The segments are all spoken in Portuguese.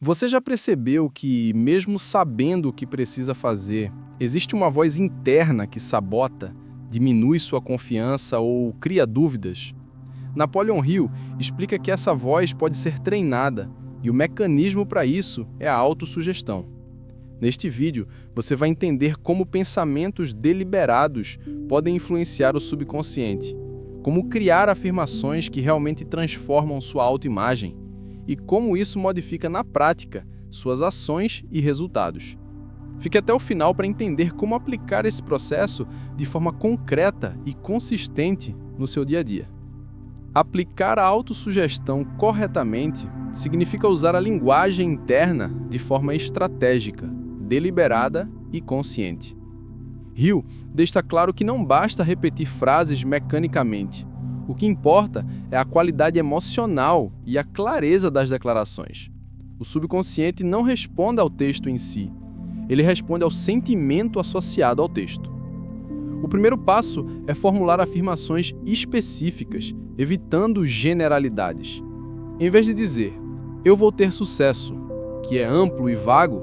Você já percebeu que, mesmo sabendo o que precisa fazer, existe uma voz interna que sabota, diminui sua confiança ou cria dúvidas? Napoleon Hill explica que essa voz pode ser treinada e o mecanismo para isso é a autossugestão. Neste vídeo, você vai entender como pensamentos deliberados podem influenciar o subconsciente, como criar afirmações que realmente transformam sua autoimagem e como isso modifica na prática suas ações e resultados. Fique até o final para entender como aplicar esse processo de forma concreta e consistente no seu dia a dia. Aplicar a autossugestão corretamente significa usar a linguagem interna de forma estratégica, deliberada e consciente. Hill deixa claro que não basta repetir frases mecanicamente. O que importa é a qualidade emocional e a clareza das declarações. O subconsciente não responde ao texto em si, ele responde ao sentimento associado ao texto. O primeiro passo é formular afirmações específicas, evitando generalidades. Em vez de dizer, eu vou ter sucesso, que é amplo e vago,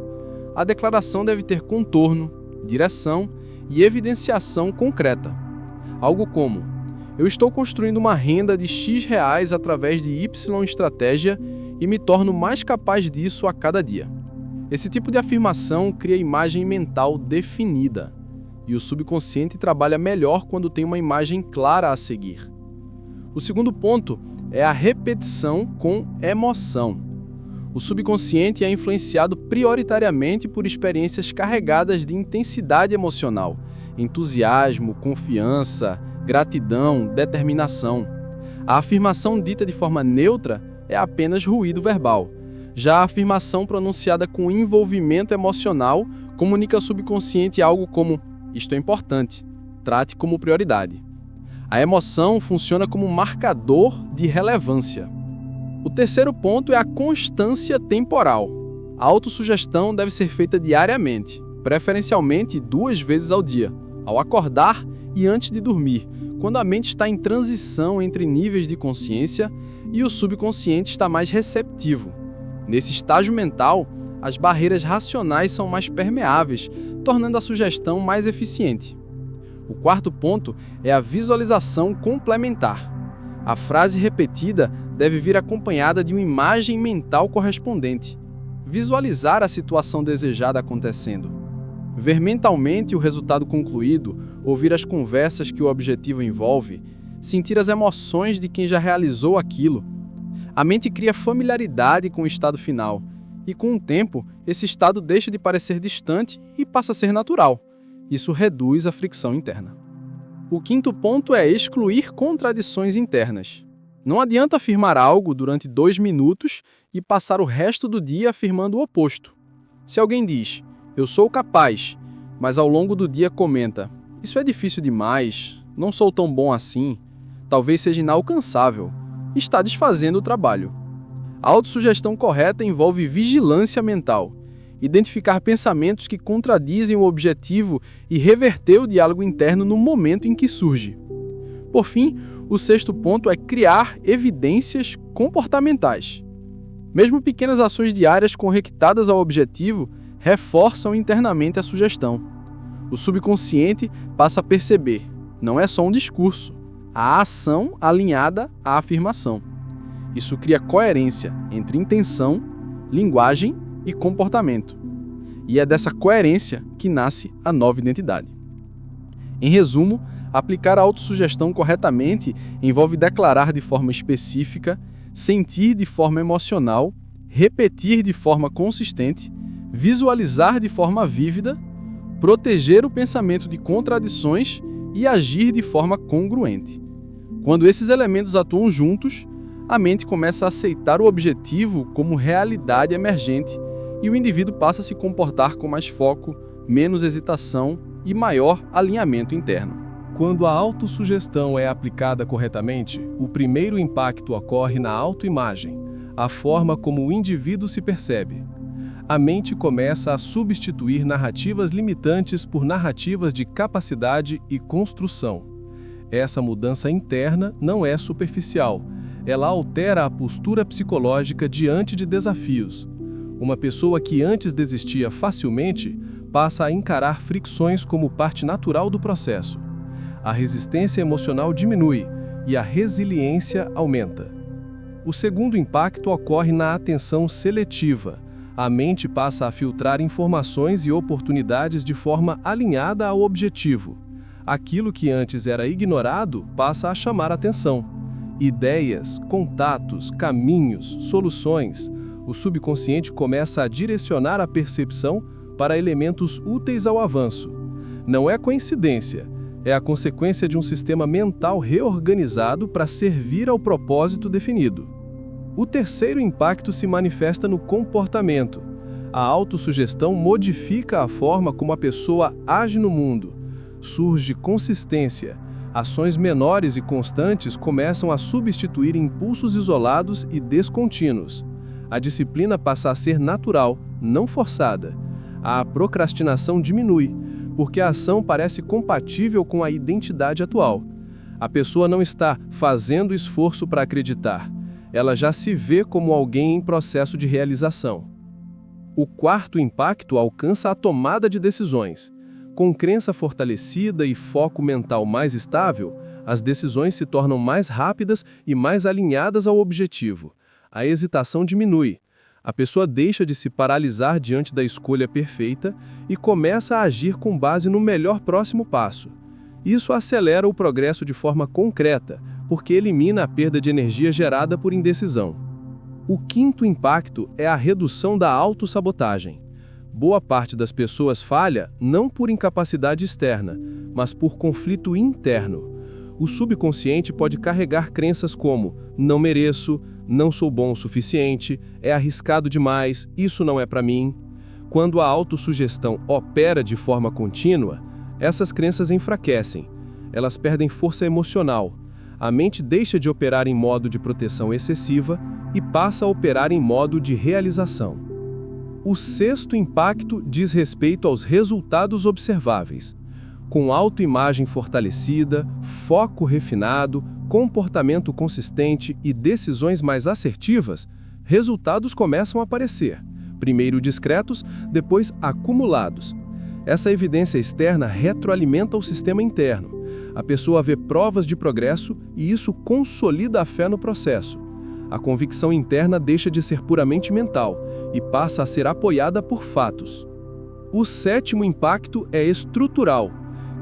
a declaração deve ter contorno, direção e evidenciação concreta. Algo como, eu estou construindo uma renda de X reais através de Y estratégia e me torno mais capaz disso a cada dia. Esse tipo de afirmação cria imagem mental definida, e o subconsciente trabalha melhor quando tem uma imagem clara a seguir. O segundo ponto é a repetição com emoção. O subconsciente é influenciado prioritariamente por experiências carregadas de intensidade emocional, entusiasmo, confiança, gratidão, determinação. A afirmação dita de forma neutra é apenas ruído verbal. Já a afirmação pronunciada com envolvimento emocional comunica ao subconsciente algo como isto é importante, trate como prioridade. A emoção funciona como marcador de relevância. O terceiro ponto é a constância temporal. A autossugestão deve ser feita diariamente, preferencialmente 2 vezes ao dia, ao acordar e antes de dormir, quando a mente está em transição entre níveis de consciência e o subconsciente está mais receptivo. Nesse estágio mental, as barreiras racionais são mais permeáveis, tornando a sugestão mais eficiente. O quarto ponto é a visualização complementar. A frase repetida deve vir acompanhada de uma imagem mental correspondente. Visualizar a situação desejada acontecendo. Ver mentalmente o resultado concluído, ouvir as conversas que o objetivo envolve, sentir as emoções de quem já realizou aquilo. A mente cria familiaridade com o estado final, e com o tempo, esse estado deixa de parecer distante e passa a ser natural. Isso reduz a fricção interna. O quinto ponto é excluir contradições internas. Não adianta afirmar algo durante 2 minutos e passar o resto do dia afirmando o oposto. Se alguém diz, eu sou capaz, mas ao longo do dia comenta, isso é difícil demais, não sou tão bom assim, talvez seja inalcançável, está desfazendo o trabalho. A autossugestão correta envolve vigilância mental, identificar pensamentos que contradizem o objetivo e reverter o diálogo interno no momento em que surge. Por fim, o sexto ponto é criar evidências comportamentais. Mesmo pequenas ações diárias conectadas ao objetivo reforçam internamente a sugestão. O subconsciente passa a perceber, não é só um discurso, a ação alinhada à afirmação. Isso cria coerência entre intenção, linguagem e comportamento. E é dessa coerência que nasce a nova identidade. Em resumo, aplicar a autossugestão corretamente envolve declarar de forma específica, sentir de forma emocional, repetir de forma consistente, visualizar de forma vívida, proteger o pensamento de contradições e agir de forma congruente. Quando esses elementos atuam juntos, a mente começa a aceitar o objetivo como realidade emergente e o indivíduo passa a se comportar com mais foco, menos hesitação e maior alinhamento interno. Quando a autossugestão é aplicada corretamente, o primeiro impacto ocorre na autoimagem, a forma como o indivíduo se percebe. A mente começa a substituir narrativas limitantes por narrativas de capacidade e construção. Essa mudança interna não é superficial. Ela altera a postura psicológica diante de desafios. Uma pessoa que antes desistia facilmente passa a encarar fricções como parte natural do processo. A resistência emocional diminui e a resiliência aumenta. O segundo impacto ocorre na atenção seletiva. A mente passa a filtrar informações e oportunidades de forma alinhada ao objetivo. Aquilo que antes era ignorado passa a chamar atenção. Ideias, contatos, caminhos, soluções. O subconsciente começa a direcionar a percepção para elementos úteis ao avanço. Não é coincidência, é a consequência de um sistema mental reorganizado para servir ao propósito definido. O terceiro impacto se manifesta no comportamento. A autossugestão modifica a forma como a pessoa age no mundo. Surge consistência. Ações menores e constantes começam a substituir impulsos isolados e descontínuos. A disciplina passa a ser natural, não forçada. A procrastinação diminui, porque a ação parece compatível com a identidade atual. A pessoa não está fazendo esforço para acreditar. Ela já se vê como alguém em processo de realização. O quarto impacto alcança a tomada de decisões. Com crença fortalecida e foco mental mais estável, as decisões se tornam mais rápidas e mais alinhadas ao objetivo. A hesitação diminui. A pessoa deixa de se paralisar diante da escolha perfeita e começa a agir com base no melhor próximo passo. Isso acelera o progresso de forma concreta, porque elimina a perda de energia gerada por indecisão. O quinto impacto é a redução da autossabotagem. Boa parte das pessoas falha não por incapacidade externa, mas por conflito interno. O subconsciente pode carregar crenças como não mereço, não sou bom o suficiente, é arriscado demais, isso não é para mim. Quando a autossugestão opera de forma contínua, essas crenças enfraquecem. Elas perdem força emocional. A mente deixa de operar em modo de proteção excessiva e passa a operar em modo de realização. O sexto impacto diz respeito aos resultados observáveis. Com autoimagem fortalecida, foco refinado, comportamento consistente e decisões mais assertivas, resultados começam a aparecer, primeiro discretos, depois acumulados. Essa evidência externa retroalimenta o sistema interno. A pessoa vê provas de progresso e isso consolida a fé no processo. A convicção interna deixa de ser puramente mental e passa a ser apoiada por fatos. O sétimo impacto é estrutural.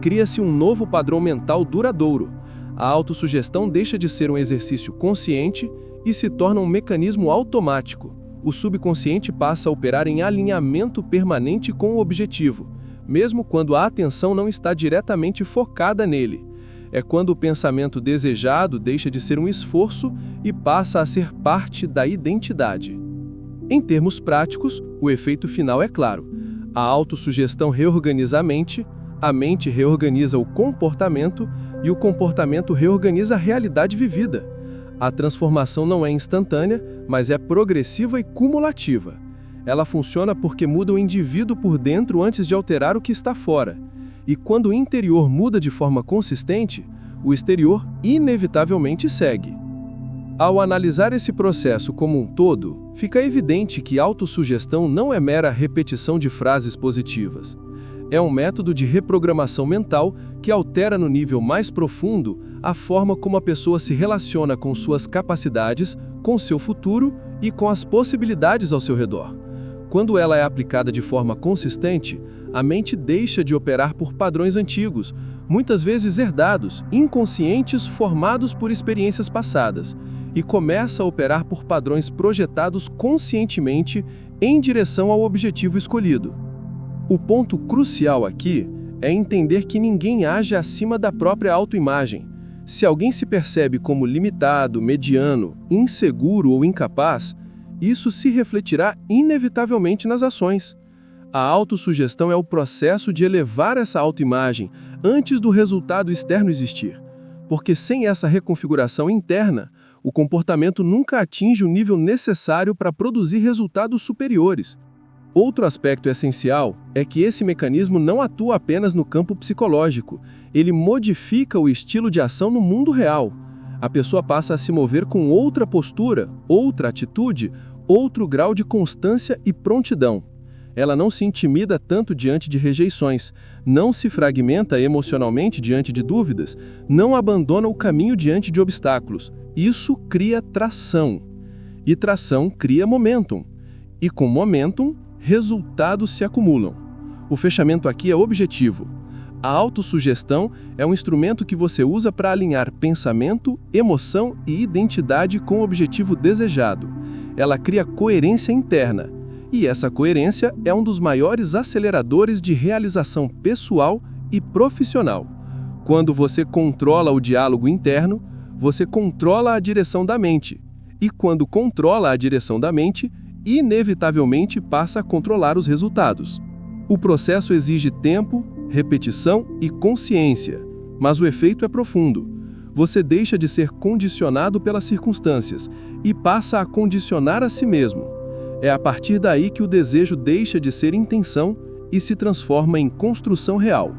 Cria-se um novo padrão mental duradouro. A autossugestão deixa de ser um exercício consciente e se torna um mecanismo automático. O subconsciente passa a operar em alinhamento permanente com o objetivo, mesmo quando a atenção não está diretamente focada nele. É quando o pensamento desejado deixa de ser um esforço e passa a ser parte da identidade. Em termos práticos, o efeito final é claro. A autossugestão reorganiza a mente reorganiza o comportamento e o comportamento reorganiza a realidade vivida. A transformação não é instantânea, mas é progressiva e cumulativa. Ela funciona porque muda o indivíduo por dentro antes de alterar o que está fora. E quando o interior muda de forma consistente, o exterior inevitavelmente segue. Ao analisar esse processo como um todo, fica evidente que autossugestão não é mera repetição de frases positivas. É um método de reprogramação mental que altera no nível mais profundo a forma como a pessoa se relaciona com suas capacidades, com seu futuro e com as possibilidades ao seu redor. Quando ela é aplicada de forma consistente, a mente deixa de operar por padrões antigos, muitas vezes herdados, inconscientes, formados por experiências passadas, e começa a operar por padrões projetados conscientemente em direção ao objetivo escolhido. O ponto crucial aqui é entender que ninguém age acima da própria autoimagem. Se alguém se percebe como limitado, mediano, inseguro ou incapaz, isso se refletirá inevitavelmente nas ações. A autossugestão é o processo de elevar essa autoimagem antes do resultado externo existir. Porque sem essa reconfiguração interna, o comportamento nunca atinge o nível necessário para produzir resultados superiores. Outro aspecto essencial é que esse mecanismo não atua apenas no campo psicológico, ele modifica o estilo de ação no mundo real. A pessoa passa a se mover com outra postura, outra atitude, outro grau de constância e prontidão. Ela não se intimida tanto diante de rejeições, não se fragmenta emocionalmente diante de dúvidas, não abandona o caminho diante de obstáculos. Isso cria tração. E tração cria momentum. E com momentum, resultados se acumulam. O fechamento aqui é objetivo. A autossugestão é um instrumento que você usa para alinhar pensamento, emoção e identidade com o objetivo desejado. Ela cria coerência interna. E essa coerência é um dos maiores aceleradores de realização pessoal e profissional. Quando você controla o diálogo interno, você controla a direção da mente. E quando controla a direção da mente, inevitavelmente passa a controlar os resultados. O processo exige tempo, repetição e consciência, mas o efeito é profundo. Você deixa de ser condicionado pelas circunstâncias e passa a condicionar a si mesmo. É a partir daí que o desejo deixa de ser intenção e se transforma em construção real.